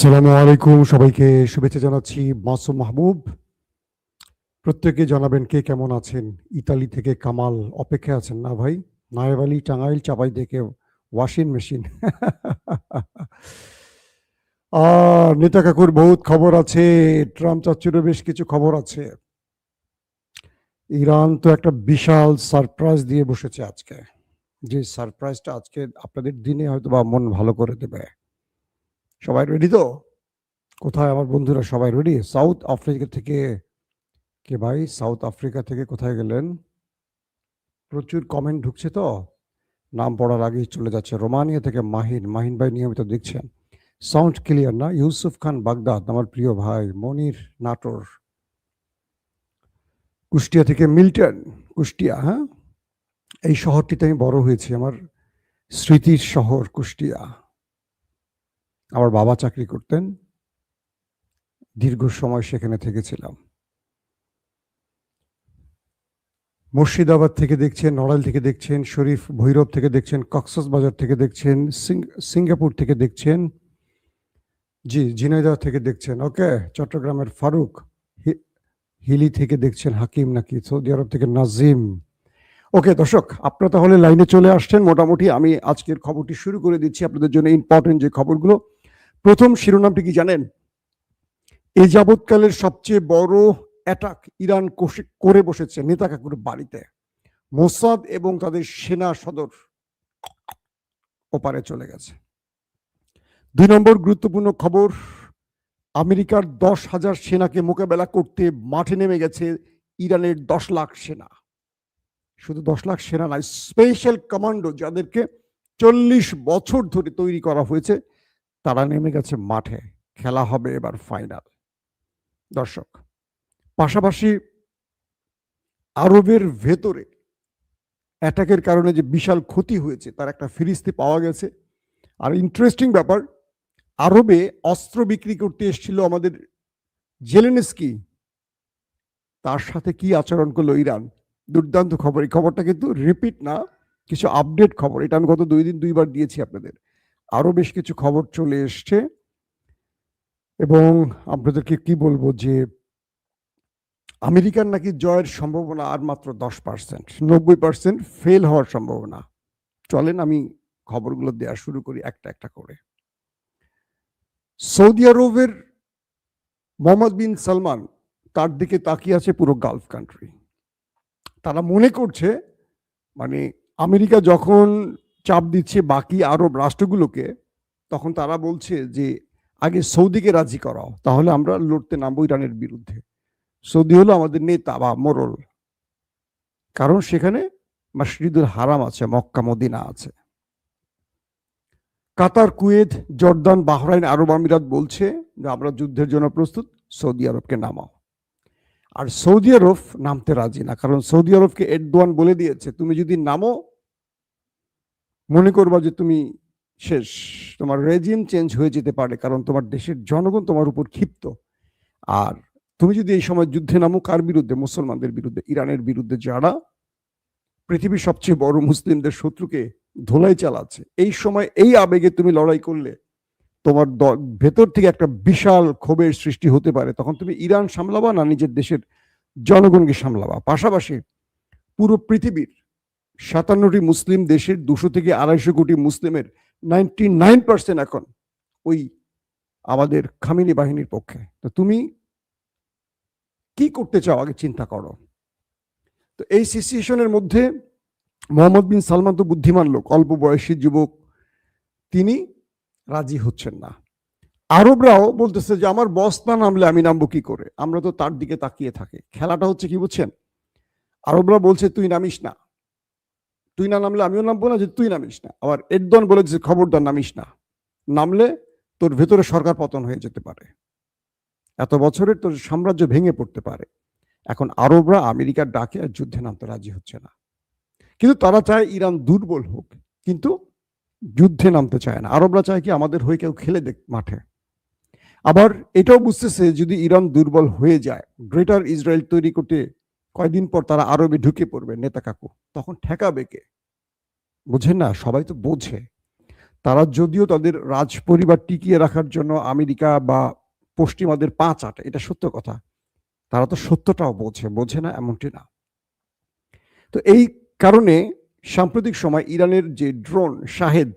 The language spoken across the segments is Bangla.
আসসালামু আলাইকুম, সবাইকে শুভেচ্ছা জানাচ্ছি। মাসুম মাহবুব। প্রত্যেকে জানাবেন কে কেমন আছেন। ইতালি থেকে কামাল অপেক্ষায় আছেন না ভাই? নায়েব আলী টাঙ্গাইল চাপাই থেকে ওয়াশিং মেশিন। নেতা কাকুর বহুত খবর আছে, ট্রাম্প চাচ্চুরও বেশ কিছু খবর আছে। ইরান তো একটা বিশাল সারপ্রাইজ দিয়ে বসেছে আজকে, যে সারপ্রাইজটা আজকে আপনাদের দিনে হয়তো বা মন ভালো করে দেবে। সবাই রেডি তো? কোথায় আমার বন্ধুরা, সবাই রেডি? সাউথ আফ্রিকা থেকে কে ভাই? সাউথ আফ্রিকা থেকে কোথায় গেলেন? প্রচুর কমেন্ট ঢুকছে তো, নাম পড়ার আগেই চলে যাচ্ছে। রোমানিয়া থেকে মাহিন। মাহিন ভাই নিয়মিত দেখছেন, সাউন্ড ক্লিয়ার না? ইউসুফ খান বাগদাদ, আমার প্রিয় ভাই। মনির নাটোর। কুষ্টিয়া থেকে মিল্টন। কুষ্টিয়া, হ্যাঁ, এই শহরটিতে আমি বড় হয়েছি, আমার স্মৃতির শহর কুষ্টিয়া। আমার বাবা চাকরি করতেন, দীর্ঘ সময় সেখানে থেকেছিলাম। মুর্শিদাবাদ থেকে দেখছেন, নড়াইল থেকে দেখছেন, শরীফ ভৈরব থেকে দেখছেন, কক্সবাজার থেকে দেখছেন, সিঙ্গাপুর থেকে দেখছেন, জি ঝিনাইদহ থেকে দেখছেন, ওকে। চট্টগ্রামের ফারুক, হিলি থেকে দেখছেন, হাকিম নাকি, সৌদি আরব থেকে নাজিম। ওকে দর্শক, আপনারা তাহলে লাইনে চলে আসছেন মোটামুটি। আমি আজকের খবরটি শুরু করে দিচ্ছি আপনাদের জন্য, ইম্পর্টেন্ট যে খবরগুলো। প্রথম শিরোনামটি কি জানেন? এ যাবৎকালের সবচেয়ে বড় অ্যাটাক ইরান করে বসেছে নেতা কাকুর বাড়িতে। মোসাদ এবং তাদের সেনা সদর ওপারে চলে গেছে। 2 নম্বর গুরুত্বপূর্ণ খবর, আমেরিকার 10,000 সেনাকে মোকাবেলা করতে মাঠে নেমে গেছে ইরানের 10 লাখ সেনা। শুধু 10 লাখ সেনা নয়, স্পেশাল কমান্ডো যাদেরকে 40 বছর ধরে তৈরি করা হয়েছে, তারা নেমে গেছে মাঠে। খেলা হবে এবার ফাইনাল। দর্শক, পাশাপাশি আরবের ভেতরে অ্যাটাকের কারণে যে বিশাল ক্ষতি হয়েছে তার একটা ফিরিস্তি পাওয়া গেছে। আর ইন্টারেস্টিং ব্যাপার, আরবে অস্ত্র বিক্রি করতে এসেছিল আমাদের জেলেনস্কি, তার সাথে কি আচরণ করলো ইরান। দুর্দান্ত খবর। এই খবরটা কিন্তু রিপিট না, কিছু আপডেট খবর। এটা আমি গত 2 দিন 2 বার দিয়েছি আপনাদের। আরো বেশ কিছু খবর চলে এসছে এবং আপনাদেরকে কি বলবো যে আমেরিকার নাকি জয়ের সম্ভাবনা আর মাত্র 10%, 90% ফেল হওয়ার সম্ভাবনা। চলেন আমি খবরগুলো দেওয়া শুরু করি একটা একটা করে। সৌদি আরবের মোহাম্মদ বিন সালমান, তার দিকে তাকিয়ে আছে পুরো গালফ কান্ট্রি। তারা মনে করছে, মানে আমেরিকা যখন চাপ দিচ্ছে বাকি আরব রাষ্ট্রগুলোকে, তখন তারা বলছে যে আগে সৌদিকে রাজি করাও, তাহলে আমরা লড়তে নামবো ইরানের বিরুদ্ধে। সৌদি হলো আমাদের নেতা বা মোরল, কারণ সেখানে মসজিদুল হারাম আছে, মক্কা মদিনা আছে। কাতার, কুয়েত, জর্দান, বাহরাইন, আরব আমিরাত বলছে যে আমরা যুদ্ধের জন্য প্রস্তুত, সৌদি আরবকে নামাও। আর সৌদি আরব নামতে রাজি না, কারণ সৌদি আরবকে এরদোয়ান বলে দিয়েছে, তুমি যদি নামো মনে করবা যে তুমি শেষ, তোমার রেজিম চেঞ্জ হয়ে যেতে পারে, কারণ তোমার দেশের জনগণ তোমার উপর ক্ষিপ্ত। আর তুমি যদি এই সময় যুদ্ধে নামো, কার বিরুদ্ধে? মুসলমানদের বিরুদ্ধে, ইরানের বিরুদ্ধে, যারা পৃথিবীর সবচেয়ে বড় মুসলিমদের শত্রুকে ধোলাই চালাচ্ছে। এই সময় এই আবেগে তুমি লড়াই করলে তোমার ভেতর থেকে একটা বিশাল ক্ষোভের সৃষ্টি হতে পারে। তখন তুমি ইরান সামলাবা না নিজের দেশের জনগণকে সামলাবা? পাশাপাশি পুরো পৃথিবীর 57টি মুসলিম দেশের 200 থেকে 250 কোটি মুসলিমের 99% এখন ওই আমাদের খামিনি বাহিনীর পক্ষে। তো তুমি কি করতে চাও আগে চিন্তা করো। তো এই সিচুয়েশনের মধ্যে মোহাম্মদ বিন সালমান তো বুদ্ধিমান লোক, অল্প বয়সী যুবক, তিনি রাজি হচ্ছেন না। আরবরাও বলতেছে যে আমার বস না নামলে আমি নামবো কি করে? আমরা তো তার দিকে তাকিয়ে থাকি। খেলাটা হচ্ছে কি বুঝছেন? আরবরা বলছে তুই নামিস না, তুই না নামলে আমিও নামবো না, যে তুই নামিস না। আবার এরদোয়ান বলেছে খবরদার নামিস না, নামলে তোর ভেতরে সরকার পতন হয়ে যেতে পারে, এত বছরের তোর সাম্রাজ্য ভেঙে পড়তে পারে। এখন আরবরা আমেরিকার ডাকে আর যুদ্ধে নামতে রাজি হচ্ছে না, কিন্তু তারা চায় ইরান দুর্বল হোক, কিন্তু যুদ্ধে নামতে চায় না। আরবরা চায় কি আমাদের হয়ে কেউ খেলে দেখ মাঠে। আবার এটাও বুঝতেছে যদি ইরান দুর্বল হয়ে যায়, গ্রেটার ইসরায়েল তৈরি করতে কয়দিন পর তারা আরবে ঢুকে পড়বে নেতা কাকু, তখন ঠেকাবে কে? বুঝেন না? সবাই তো বোঝে। তারা যদিও তাদের রাজ পরিবার টিকিয়ে রাখার জন্য আমেরিকা বা পশ্চিমাদের পা চাটে, এটা সত্য কথা, তারা তো সত্যটাও বোঝে না এমনটি না। তো এই কারণে সাম্প্রতিক সময় ইরানের যে ড্রোন শাহেদ,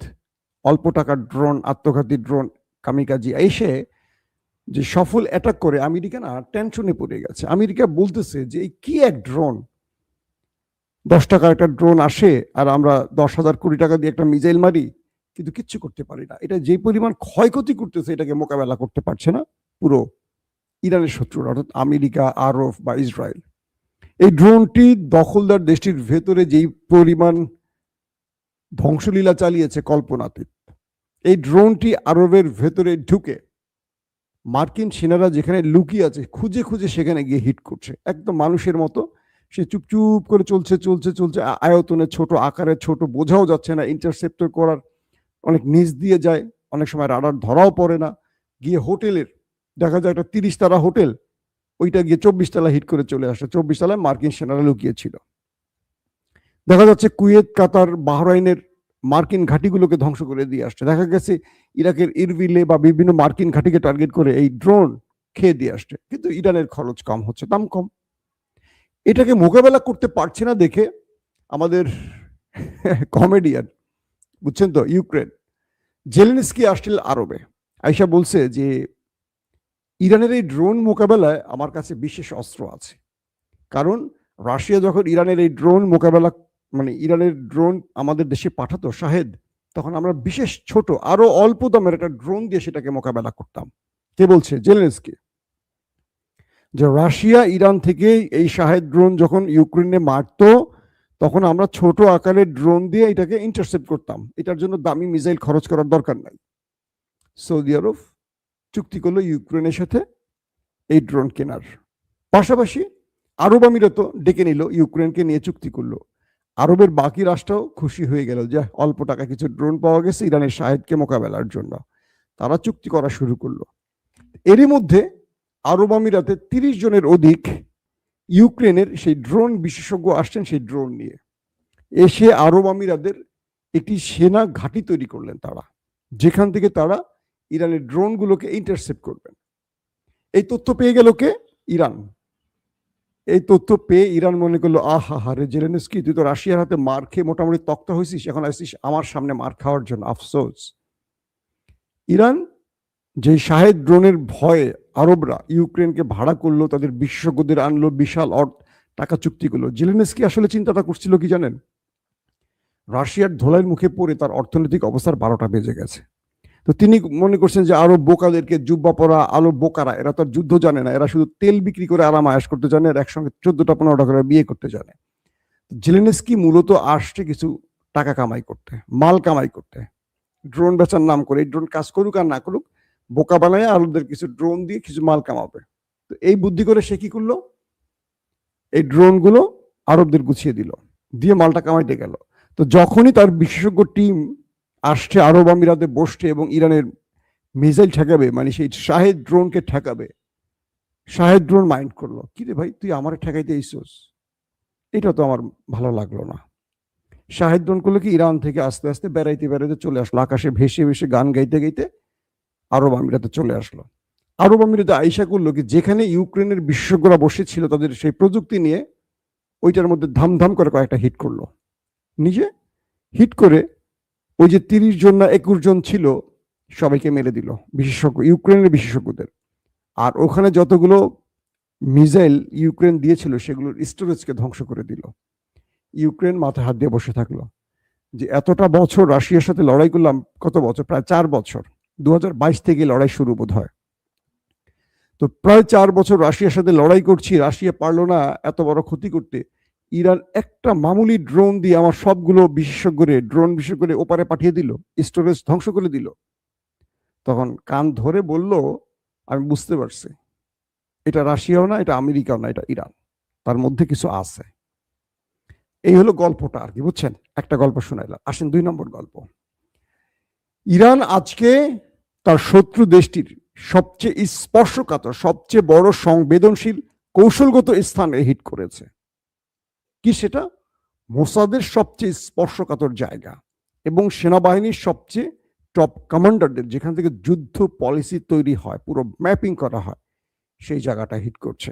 অল্প টাকার ড্রোন, আত্মঘাতী ড্রোন কামিকাজি এসে যে সফল অ্যাটাক করে, আমেরিকা না টেনশনে পড়ে গেছে। আমেরিকা বলতেছে যে এই কি এক ড্রোন, 10 টাকার একটা ড্রোন আসে আর আমরা 10,000 কোটি টাকা দিয়ে একটা মিসাইল মারি, কিন্তু কিচ্ছু করতে পারি না। এটা যে পরিমাণ ক্ষয়ক্ষতি করতেছে এটাকে মোকাবেলা করতে পারছে না পুরো ইরানের শত্রুরা, অর্থাৎ আমেরিকা, আরব বা ইসরায়েল। এই ড্রোনটি দখলদার দেশটির ভেতরে যেই পরিমাণ ধ্বংসলীলা চালিয়েছে কল্পনাতীত। এই ড্রোনটি আরবের ভেতরে ঢুকে মার্কিন সেনারা যেখানে লুকিয়ে আছে খুঁজে খুঁজে সেখানে গিয়ে হিট করছে, একদম মানুষের মতো। সে চুপচুপ করে চলছে চলছে চলছে, আয়তনে ছোট, আকারে ছোট, বোঝাও যাচ্ছে না, ইন্টারসেপ্ট করার অনেক নিচ দিয়ে যায়, অনেক সময় রাডার ধরাও পড়ে না। গিয়ে হোটেলের দেখা যায় একটা 30 তারা হোটেল, ওইটা গিয়ে 24 তলা হিট করে চলে আসে। 24 তলায় মার্কিন সেনারা লুকিয়েছিল। দেখা যাচ্ছে কুয়েত, কাতার, বাহরাইনের মার্কিন ঘাঁটিগুলোকে ধ্বংস করে দিয়ে আসছে। দেখা গেছে ইরাকের ইরবিলে বা বিভিন্ন মার্কিন ঘাঁটিকে টার্গেট করে এই ড্রোন খেয়ে দিয়ে আসছে, কিন্তু ইরানের খরচ কম হচ্ছে, দাম কম। এটাকে মোকাবেলা করতে পারছে না দেখে আমাদের কমেডিয়ান, বুঝছেন তো, ইউক্রেন, জেলেনস্কি আসছিল আরবে, আইসা বলছে যে ইরানের এই ড্রোন মোকাবেলায় আমার কাছে বিশেষ অস্ত্র আছে। কারণ রাশিয়া যখন ইরানের এই ড্রোন মোকাবেলা, মানে ইরানের ড্রোন আমাদের দেশে পাঠাতো শাহেদ, তখন আমরা বিশেষ ছোট আরো অল্প দামের একটা ড্রোন দিয়ে সেটাকে মোকাবেলা করতাম। কে বলছে? জেলেনস্কি। যে রাশিয়া ইরান থেকে এই শাহেদ ড্রোন যখন ইউক্রেনে মারতো, তখন আমরা ছোট আকারের ড্রোন দিয়ে এটাকে ইন্টারসেপ্ট করতাম। এটার জন্য দামি মিসাইল খরচ করার দরকার নাই। সৌদি আরব চুক্তি করলো ইউক্রেনের সাথে এই ড্রোন কেনার। পাশাপাশি আরব আমিরাতও ডেকে নিল, ইউক্রেনকে নিয়ে চুক্তি করলো। আরবের বাকি রাষ্ট্রও খুশি হয়ে গেল যে অল্প টাকা কিছু ড্রোন পাওয়া গেছে ইরানের শাহেদকে মোকাবেলার জন্য। তারা চুক্তি করা শুরু করলো। এরই মধ্যে আরব আমিরাতে 30 জনের অধিক ইউক্রেনের সেই ড্রোন বিশেষজ্ঞ আসছেন সেই ড্রোন নিয়ে। এসে আরব আমিরাতের একটি সেনা ঘাঁটি তৈরি করলেন তারা, যেখান থেকে তারা ইরানের ড্রোনগুলোকে ইন্টারসেপ্ট করবেন। এই তথ্য পেয়ে গেল কে? ইরান। এই তথ্য পেয়ে ইরান মনে করলো, আহা হারে জেলেনস্কি, তুই তো রাশিয়ার হাতে মার খেয়ে মোটামুটি তক্তা হয়েছিস, এখন আসছিস আমার সামনে মার খাওয়ার জন্য, আফসোস। ইরান যে শাহেদ ড্রোনের ভয়ে আরবরা ইউক্রেনকে ভাড়া করলো, তাদের বিশেষজ্ঞদের আনলো, বিশাল টাকা চুক্তি করলো। জেলেনস্কি আসলে চিন্তাটা করছিল কি জানেন? রাশিয়ার ধোলাইয়ের মুখে পড়ে তার অর্থনৈতিক অবস্থার 12টা বেজে গেছে। তো তিনি মনে করছেন যে আরো বোকাদেরকে, জুব্বা পরা আলো বোকারা, এরা তো যুদ্ধ জানে না, এরা শুধু তেল বিক্রি করে আরাম আয়াস করতে জানে, আর একসঙ্গে 14টা 15টা করে বিয়ে করতে জানে। জেলেনস্কি মূলত আসছে কিছু টাকা কামাই করতে, মাল কামাই করতে, ড্রোন বেচার নাম করে। এই ড্রোন কাজ করুক আর না করুক, বোকা বানায় আরবদের কিছু ড্রোন দিয়ে কিছু মাল কামাবে। তো এই বুদ্ধি করে সে কি করলো, এই ড্রোনগুলো আরবদের গুছিয়ে দিল, দিয়ে মালটা কামাইতে গেল। তো যখনই তার বিশেষজ্ঞ টিম আসছে আরব আমিরাতে বসছে এবং ইরানের মিসাইল ঠেকাবে, মানে সেই শাহেদ ড্রোনকে ঠেকাবে, শাহেদ ড্রোন মাইন্ড করলো, কি রে ভাই, তুই আমার ঠেকাইতে এইসোস, এটা তো আমার ভালো লাগলো না। শাহেদ ড্রোন করলো কি, ইরান থেকে আস্তে আস্তে বেড়াইতে বেড়াইতে চলে আসলো, আকাশে ভেসে ভেসে গান গাইতে গাইতে আরব আমিরাতে চলে আসলো। আরব আমিরাতে আইসা করলো কি, যেখানে ইউক্রেনের বিশেষজ্ঞরা বসেছিল তাদের সেই প্রযুক্তি নিয়ে, ওইটার মধ্যে ধামধাম করে কয়েকটা হিট করলো। নিজে হিট করে ওই যে 30 জন না 21 জন ছিল সবাইকে মেরে দিল, বিশেষজ্ঞ, ইউক্রেনের বিশেষজ্ঞদের। আর ওখানে যতগুলো মিসাইল ইউক্রেন দিয়েছিল সেগুলোর স্টোরেজকে ধ্বংস করে দিল। ইউক্রেন মাথায় হাত দিয়ে বসে থাকলো যে এতটা বছর রাশিয়ার সাথে লড়াই করলাম, কত বছর, প্রায় 4 বছর, 2022 থেকে লড়াই শুরু বোধ হয়। তো প্রায় 4 বছর রাশিয়ার সাথে লড়াই করছি, রাশিয়া পারলো না এত বড় ক্ষতি করতে। ইরান একটা মামুলি ড্রোন দিয়ে আমার সবগুলো ড্রোন বিশেষজ্ঞরে ওপারে পাঠিয়ে দিল, স্টোরেজ ধ্বংস করে দিল। তখন কান ধরে বলল, আমি বুঝতে পারছি এটা রাশিয়াও না, এটা আমেরিকাও না, এটা ইরান, তার মধ্যে কিছু আছে। এই হলো গল্পটা আর কি, বুঝছেন? একটা গল্প শোনাইলাম। আসেন 2 নম্বর গল্প। ইরান আজকে তার শত্রু দেশটির সবচেয়ে স্পর্শকাতর, সবচেয়ে বড় সংবেদনশীল কৌশলগত স্থানে হিট করেছে। কি সেটা? মোসাদের সবচেয়ে স্পর্শকাতর জায়গা এবং সেনাবাহিনীর সবচেয়ে টপ কমান্ডারদের, যেখান থেকে যুদ্ধ পলিসি তৈরি হয়, পুরো ম্যাপিং করা হয়, সেই জায়গাটা হিট করছে।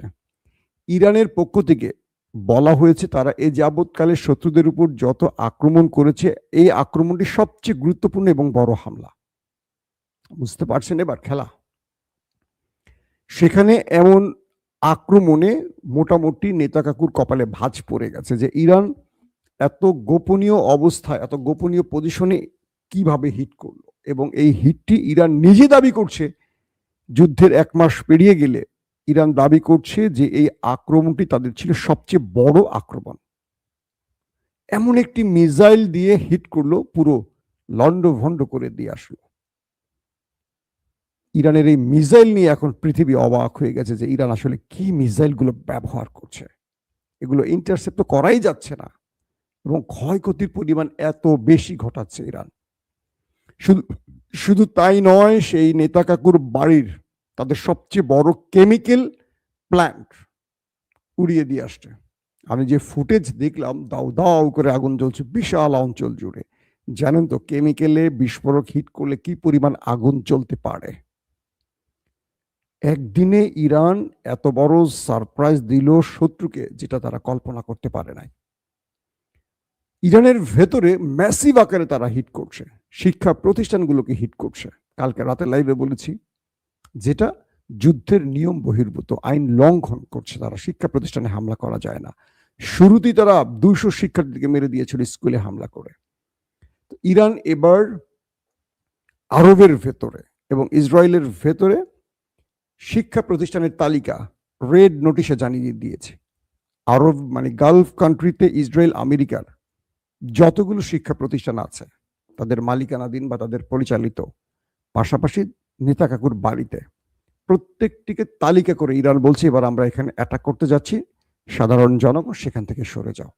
ইরানের পক্ষ থেকে বলা হয়েছে তারা এ যাবৎকালে শত্রুদের উপর যত আক্রমণ করেছে, এই আক্রমণটি সবচেয়ে গুরুত্বপূর্ণ এবং বড় হামলা। বুঝতে পারছেন এবার খেলা? সেখানে এমন আক্রমণে মোটামুটি নেতা কাকুর কপালে ভাঁজ পড়ে গেছে যে ইরান এত গোপনীয় অবস্থায়, এত গোপনীয় পজিশনে কিভাবে হিট করলো। এবং এই হিটটি ইরান নিজে দাবি করছে, যুদ্ধের 1 মাস পেরিয়ে গেলে ইরান দাবি করছে যে এই আক্রমণটি তাদের ছিল সবচেয়ে বড় আক্রমণ। এমন একটি মিসাইল দিয়ে হিট করলো, পুরো লন্ডভন্ড করে দিয়ে আসলো। ইরানের এই মিসাইল নিয়ে এখন পৃথিবী অবাক হয়ে গেছে যে ইরান আসলে কি মিসাইলগুলো ব্যবহার করছে। এগুলো ইন্টারসেপ্ট করাই যাচ্ছে না এবং ক্ষয়ক্ষতির পরিমাণ এত বেশি ঘটাচ্ছে ইরান। শুধু তাই নয়, সেই নেতা কাকুর বাড়ির তাদের সবচেয়ে বড় কেমিক্যাল প্ল্যান্ট উড়িয়ে দিয়ে আসছে। আমি যে ফুটেজ দেখলাম, দাউ দাউ করে আগুন জ্বলছে বিশাল অঞ্চল জুড়ে। জানেন তো কেমিক্যালে বিস্ফোরক হিট করলে কি পরিমাণ আগুন জ্বলতে পারে। একদিনে ইরান এত বড় সারপ্রাইজ দিল শত্রুকে, যেটা তারা কল্পনা করতে পারে নাই। ইরানের ভেতরে ম্যাসিভ আকারে তারা হিট করছে, শিক্ষা প্রতিষ্ঠানগুলোকে হিট করছে। কালকে রাতে লাইভে বলেছি, যেটা যুদ্ধের নিয়ম বহির্ভূত, আইন লঙ্ঘন করছে তারা। শিক্ষা প্রতিষ্ঠানে হামলা করা যায় না। শুরুতেই তারা 200 শিক্ষার্থীকে মেরে দিয়েছিল স্কুলে হামলা করে। ইরান এবার আরবের ভেতরে এবং ইসরায়েলের ভেতরে শিক্ষা প্রতিষ্ঠানের তালিকা রেড নোটিশে জানিয়ে দিয়েছে। আরব মানে গালফ কান্ট্রিতে ইসরায়েল আমেরিকার যতগুলো শিক্ষা প্রতিষ্ঠান আছে, তাদের মালিকানাধীন বা তাদের পরিচালিত, পাশাপাশি নেতা কাকুর বাড়িতে, প্রত্যেকটিকে তালিকা করে ইরান বলছে এবার আমরা এখানে অ্যাটাক করতে যাচ্ছি, সাধারণ জনগণ সেখান থেকে সরে যাও।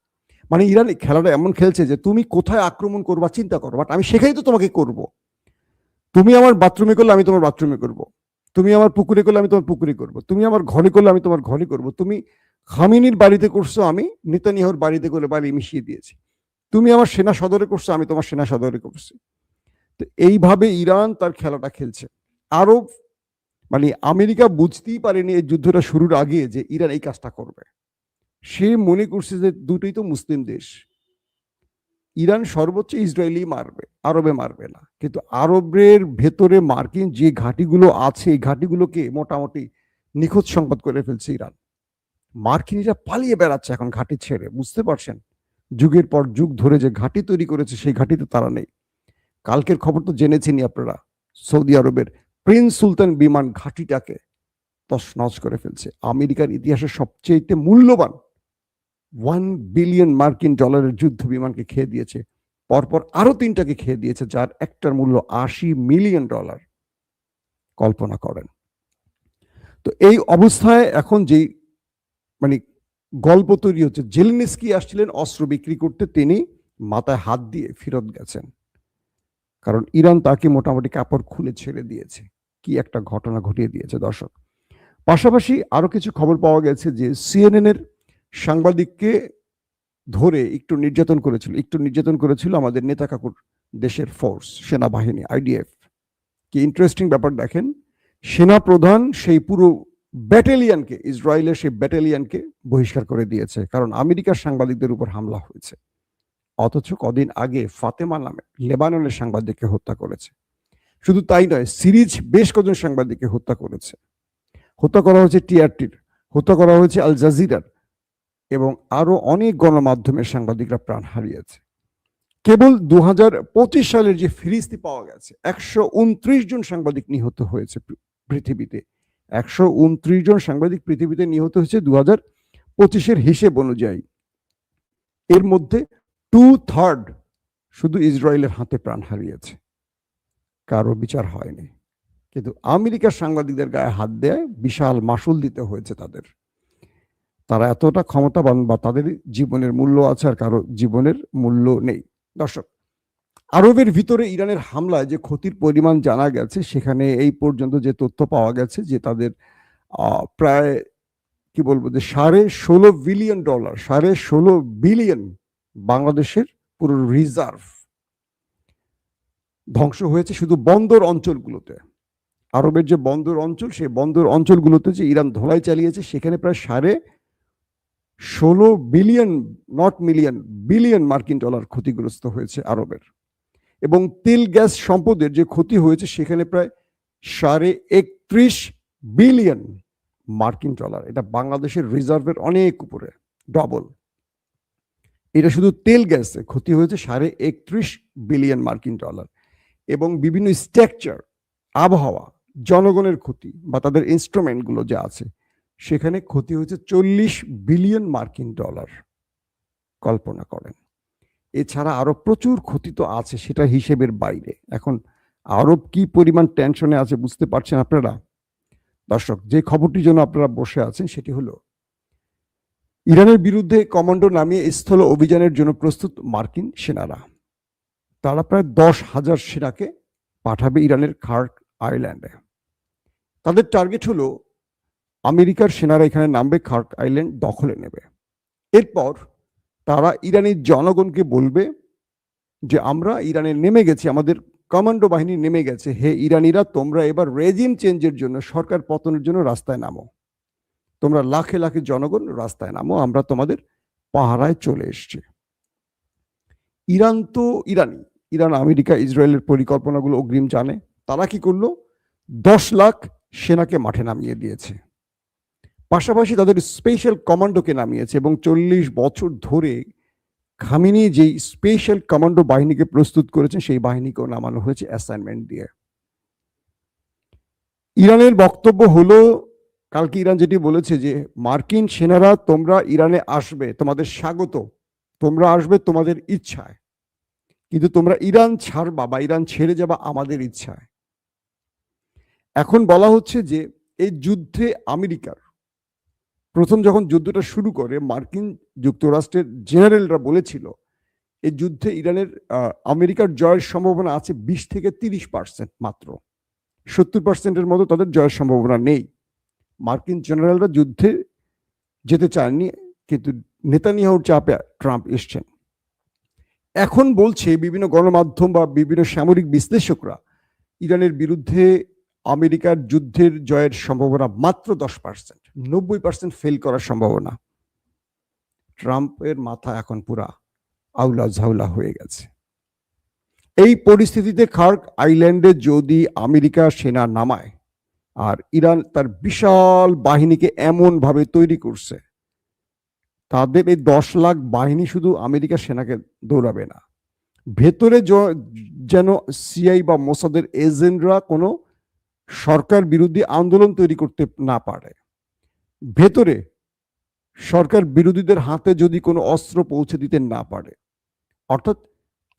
মানে ইরান খেলাটা এমন খেলছে যে তুমি কোথায় আক্রমণ করবা চিন্তা করো, বাট আমি সেখানেই তো তোমাকে করব। তুমি আমার বাথরুমে করলে আমি তোমার বাথরুমে করব, তুমি আমার পুকুরে করলে আমি তোমার পুকুরে করব, তুমি আমার ঘরে করলে আমি তোমার ঘরে করব, তুমি খামিনির বাড়িতে করছো, আমি নেতানিয়াহুর বাড়িতে করে বাড়ি মিশিয়ে দিয়েছি, তুমি আমার সেনা সদরে করছো, আমি তোমার সেনা সদরে করছি। তো এইভাবে ইরান তার খেলাটা খেলছে। আরব মানে আমেরিকা বুঝতেই পারেনি এই যুদ্ধটা শুরুর আগে যে ইরান এই কাজটা করবে। সে মনে করছে যে দুটোই তো মুসলিম দেশ, ইরান সর্বোচ্চ ইসরায়েলি মারবে, আরবে মারবে না। কিন্তু আরবের ভেতরে মার্কিন যে ঘাঁটিগুলো আছে, এই ঘাঁটিগুলোকে মোটামুটি নিখোঁজ সংবাদ করে ফেলছে ইরান। মার্কিনীরা পালিয়ে বেড়াচ্ছে এখন ঘাঁটি ছেড়ে। বুঝতে পারছেন, যুগের পর যুগ ধরে যে ঘাঁটি তৈরি করেছে সেই ঘাঁটিতে তারা নেই। কালকের খবর তো জেনেছেনই আপনারা, সৌদি আরবের প্রিন্স সুলতান বিমান ঘাঁটিটাকে তছনছ করে ফেলছে। আমেরিকার ইতিহাসে সবচেয়ে মূল্যবান $1 বিলিয়ন মার্কিন ডলারের যুদ্ধ বিমানকে খেয়ে দিয়েছে। পরপর আরো 3টাকে খেয়ে দিয়েছে, যার একটার মূল্য $80 মিলিয়ন। কল্পনা করেন। তো এই অবস্থায় এখন যেই মানে গল্প তৈরি হচ্ছে, জেলেনস্কি আসছিলেন অস্ত্র বিক্রি করতে, তিনি মাথায় হাত দিয়ে ফেরত গেছেন, কারণ ইরান তাকে মোটামুটি কাপড় খুলে ছেড়ে দিয়েছে। কি একটা ঘটনা ঘটিয়ে দিয়েছে দর্শক। পাশাপাশি আরো কিছু খবর পাওয়া গেছে যে সিএনএন এর সাংবাদিককে ধরে একটু নির্যাতন করেছিল আমাদের নেতা কাকুর দেশের ফোর্স, সেনাবাহিনী, আইডিএফ। কি ইন্টারেস্টিং ব্যাপার দেখেন, সেনা প্রধান সেই পুরো ব্যাটালিয়ানকে, ইসরায়েলের সেই ব্যাটালিয়ানকে বহিষ্কার করে দিয়েছে, কারণ আমেরিকার সাংবাদিকদের উপর হামলা হয়েছে। অথচ কদিন আগে ফাতেমা নামে লেবাননের সাংবাদিককে হত্যা করেছে। শুধু তাই নয়, সিরিজ বেশ কজন সাংবাদিককে হত্যা করেছে। হত্যা করা হয়েছে টিআরটির, হত্যা করা হয়েছে আল জাজিরার, এবং আরো অনেক গণমাধ্যমের সাংবাদিকরা প্রাণ হারিয়েছে। কেবল 2025 সালের যে ফিরিস্তি পাওয়া গেছে, 129 জন সাংবাদিক নিহত হয়েছে পৃথিবীতে। 129 জন সাংবাদিক পৃথিবীতে নিহত হয়েছে 2025-এর হিসেব অনুযায়ী। এর মধ্যে 2/3 শুধু ইসরায়েলের হাতে প্রাণ হারিয়েছে, কারো বিচার হয়নি। কিন্তু আমেরিকার সাংবাদিকদের গায়ে হাত দেয় বিশাল মাসুল দিতে হয়েছে তাদের। তারা এতটা ক্ষমতাবান বা তাদের জীবনের মূল্য আছে আর কারো জীবনের মূল্য নেই। দর্শক, আরবের ভিতরে ইরানের হামলায় যে ক্ষতির পরিমাণ জানা গেছে, সেখানে এই পর্যন্ত যে তথ্য পাওয়া গেছে যে তাদের প্রায় কি বলবো যে $16.5 বিলিয়ন, $16.5 বিলিয়ন বাংলাদেশের পুরো রিজার্ভ ধ্বংস হয়েছে শুধু বন্দর অঞ্চলগুলোতে। আরবের যে বন্দর অঞ্চল, সেই বন্দর অঞ্চলগুলোতে যে ইরান ধোলাই চালিয়েছে, সেখানে প্রায় 16.5 বিলিয়ন, নট মিলিয়ন, বিলিয়ন মার্কিন ডলার ক্ষতিগ্রস্ত হয়েছে আরবের। এবং তেল গ্যাস সম্পদের যে ক্ষতি হয়েছে, সেখানে প্রায় 31.5 বিলিয়ন মার্কিন ডলার। এটা বাংলাদেশের রিজার্ভের অনেক উপরে, ডবল। এটা শুধু তেল গ্যাসে ক্ষতি হয়েছে 31.5 বিলিয়ন মার্কিন ডলার। এবং বিভিন্ন স্ট্রাকচার, আবহাওয়া, জনগণের ক্ষতি বা তাদের ইনস্ট্রুমেন্টগুলো যে আছে, সেখানে ক্ষতি হয়েছে 40 বিলিয়ন মার্কিন ডলার। কল্পনা করেন। এছাড়া আরো প্রচুর ক্ষতি তো আছে, সেটা হিসেবের বাইরে। এখন আরব কি পরিমাণ টেনশনে আছে বুঝতে পারছেন আপনারা? দর্শক, যে খবরটির জন্য আপনারা বসে আছেন সেটি হলো, ইরানের বিরুদ্ধে কমান্ডো নামিয়ে স্থল অভিযানের জন্য প্রস্তুত মার্কিন সেনারা। তারা প্রায় 10,000 সেনাকে পাঠাবে ইরানের খার্ক আইল্যান্ডে। তাদের টার্গেট হলো আমেরিকার সেনারা এখানে নামবে, খার্ক আইল্যান্ড দখলে নেবে। এরপর তারা ইরানি জনগণকে বলবে যে আমরা ইরানে নেমে গেছি, আমাদের কমান্ডো বাহিনী নেমে গেছে, হে ইরানিরা, তোমরা এবার রেজিম চেঞ্জের জন্য, সরকার পতনের জন্য রাস্তায় নামো। তোমরা লাখে লাখে জনগণ রাস্তায় নামো, আমরা তোমাদের পাহারায় চলে এসছি। ইরান তো ইরানি, ইরান আমেরিকা ইসরায়েলের পরিকল্পনাগুলো অগ্রিম জানে। তারা কি করলো? 10 লাখ সেনাকে মাঠে নামিয়ে দিয়েছে। পাশাপাশি তাদের স্পেশাল কমান্ডোকে নামিয়েছে এবং 40 বছর ধরে খামেনি যেই স্পেশাল কমান্ডো বাহিনীকে প্রস্তুত করেছে, সেই বাহিনীকেও নামানো হয়েছে অ্যাসাইনমেন্ট দিয়ে। ইরানের বক্তব্য হলো, কালকে ইরান যেটি বলেছে যে মার্কিন সেনারা তোমরা ইরানে আসবে, তোমাদের স্বাগত, তোমরা আসবে তোমাদের ইচ্ছায়, কিন্তু তোমরা ইরান ছাড়বা বা ইরান ছেড়ে যাবা আমাদের ইচ্ছায়। এখন বলা হচ্ছে যে এই যুদ্ধে আমেরিকার, প্রথম যখন যুদ্ধটা শুরু করে, মার্কিন যুক্তরাষ্ট্রের জেনারেলরা বলেছিল এই যুদ্ধে ইরানের আমেরিকার জয়ের সম্ভাবনা আছে 20 থেকে 30%, মাত্র 70%-এর মতো তাদের জয়ের সম্ভাবনা নেই। মার্কিন জেনারেলরা যুদ্ধে যেতে চাননি, কিন্তু নেতানিয়াহুর চাপে ট্রাম্প এসছেন। এখন বলছে বিভিন্ন গণমাধ্যম বা বিভিন্ন সামরিক বিশ্লেষকরা, ইরানের বিরুদ্ধে আমেরিকার যুদ্ধের জয়ের সম্ভাবনা মাত্র 10%, 90% ফেল করার সম্ভাবনা। ট্রাম্পের মাথা এখন পুরা আউলা ঝাউলা হয়ে গেছে। এই পরিস্থিতিতে খার্ক আইল্যান্ডে যদি আমেরিকা সেনা নামায়, আর ইরান তার বিশাল বাহিনীকে এমন ভাবে তৈরি করছে, তাদের এই 10 লাখ বাহিনী শুধু আমেরিকা সেনাকে দৌড়াবে না, ভেতরে যেন সিআই বা মোসাদের এজেন্টরা কোনো সরকার বিরোধী আন্দোলন তৈরি করতে না পারে, ভেতরে সরকার বিরোধীদের হাতে যদি কোনো অস্ত্র পৌঁছে দিতে না পারে। অর্থাৎ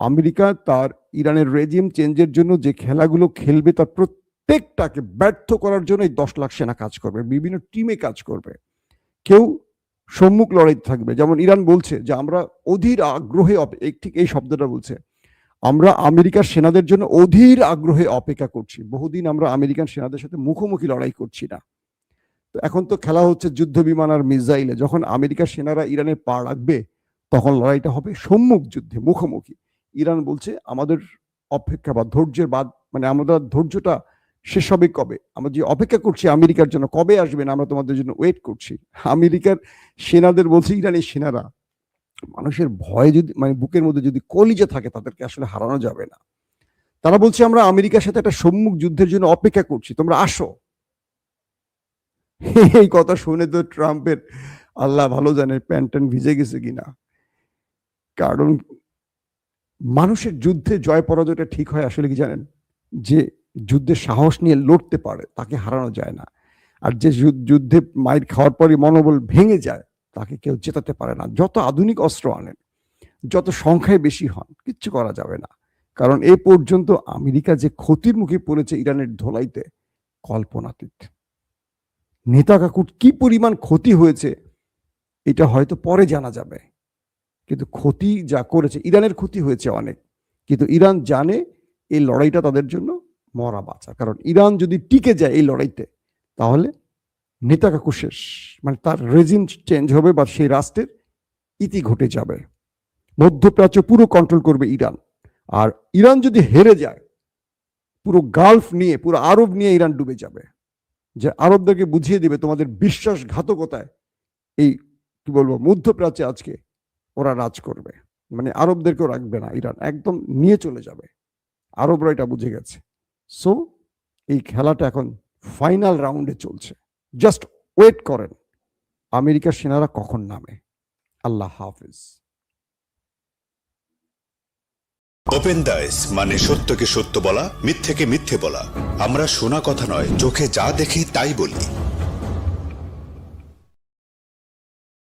আমেরিকা তার ইরানের রেজিম চেঞ্জের জন্য যে খেলাগুলো খেলবে, তার প্রত্যেকটাকে ব্যর্থ করার জন্য এই 10 লাখ সেনা কাজ করবে, বিভিন্ন টিমে কাজ করবে। কেউ সম্মুখ লড়াইতে থাকবে, যেমন ইরান বলছে যে আমরা অধীর আগ্রহে, ঠিক এই শব্দটা বলছে, আমরা আমেরিকার সেনাদের জন্য অধীর আগ্রহে অপেক্ষা করছি। বহুদিন আমরা আমেরিকান সেনাদের সাথে মুখোমুখি লড়াই করছি না, তো এখন তো খেলা হচ্ছে যুদ্ধ বিমান আর মিসাইলে। যখন আমেরিকার সেনারা ইরানের পা রাখবে, তখন লড়াইটা হবে সম্মুখ যুদ্ধে, মুখোমুখি। ইরান বলছে আমাদের অপেক্ষা বা ধৈর্যের বাদ, মানে আমাদের ধৈর্যটা শেষ হবে কবে, আমরা যে অপেক্ষা করছি আমেরিকার জন্য, কবে আসবেন, আমরা তোমাদের জন্য ওয়েট করছি। আমেরিকার সেনাদের বলছে, ইরানি সেনারা, মানুষের ভয়ে যদি, মানে বুকের মধ্যে যদি কলিজা থাকে, তাদেরকে আসলে হারানো যাবে না। তারা বলছে আমরা আমেরিকার সাথে একটা সম্মুখ যুদ্ধের জন্য অপেক্ষা করছি, তোমরা আসো। এই কথা শুনে তো ট্রাম্পের আল্লাহ ভালো জানে প্যান্ট ভিজে গেছে কিনা। কারণ মানুষের যুদ্ধে জয় পরাজয়টা ঠিক হয় আসলে কি জানেন, যে যুদ্ধে সাহস নিয়ে লড়তে পারে তাকে হারানো যায় না। আর যে যুদ্ধে মাইর খাওয়ার পরই মনোবল ভেঙে যায়, তাকে কেউ জেতাতে পারে না। যত আধুনিক অস্ত্র আনেন, যত সংখ্যায় বেশি হন, কিচ্ছু করা যাবে না। কারণ এ পর্যন্ত আমেরিকা যে ক্ষতির মুখে পড়েছে ইরানের ধোলাইতে, কল্পনাতীত। নেতা কাকুর কি পরিমাণ ক্ষতি হয়েছে এটা হয়তো পরে জানা যাবে, কিন্তু ক্ষতি যা করেছে, ইরানের ক্ষতি হয়েছে অনেক। কিন্তু ইরান জানে এই লড়াইটা তাদের জন্য মরা বাঁচা। কারণ ইরান যদি টিকে যায় এই লড়াইতে, তাহলে নেতা কাকু শেষ, মানে তার রেজিম চেঞ্জ হবে বা সেই রাষ্ট্রের ইতি ঘটে যাবে। মধ্যপ্রাচ্য পুরো কন্ট্রোল করবে ইরান। আর ইরান যদি হেরে যায়, পুরো গালফ নিয়ে, পুরো আরব নিয়ে ইরান ডুবে যাবে। যে আরবদেরকে বুঝিয়ে দিবে তোমাদের বিশ্বাসঘাতকতায় এই কি বলবো মধ্যপ্রাচ্যে আজকে ওরা রাজ করবে, মানে আরবদেরকেও রাখবে না, ইরান একদম নিয়ে চলে যাবে। আরবরা এটা বুঝে গেছে। সো এই খেলাটা এখন ফাইনাল রাউন্ডে চলছে, জাস্ট ওয়েট করেন আমেরিকার সেনারা কখন নামে। আল্লাহ হাফিজ। ওপেন দাইস মানে সত্যকে সত্য বলা, মিথ্যেকে মিথ্যে বলা। আমরা শোনা কথা নয়, চোখে যা দেখি তাই বলি।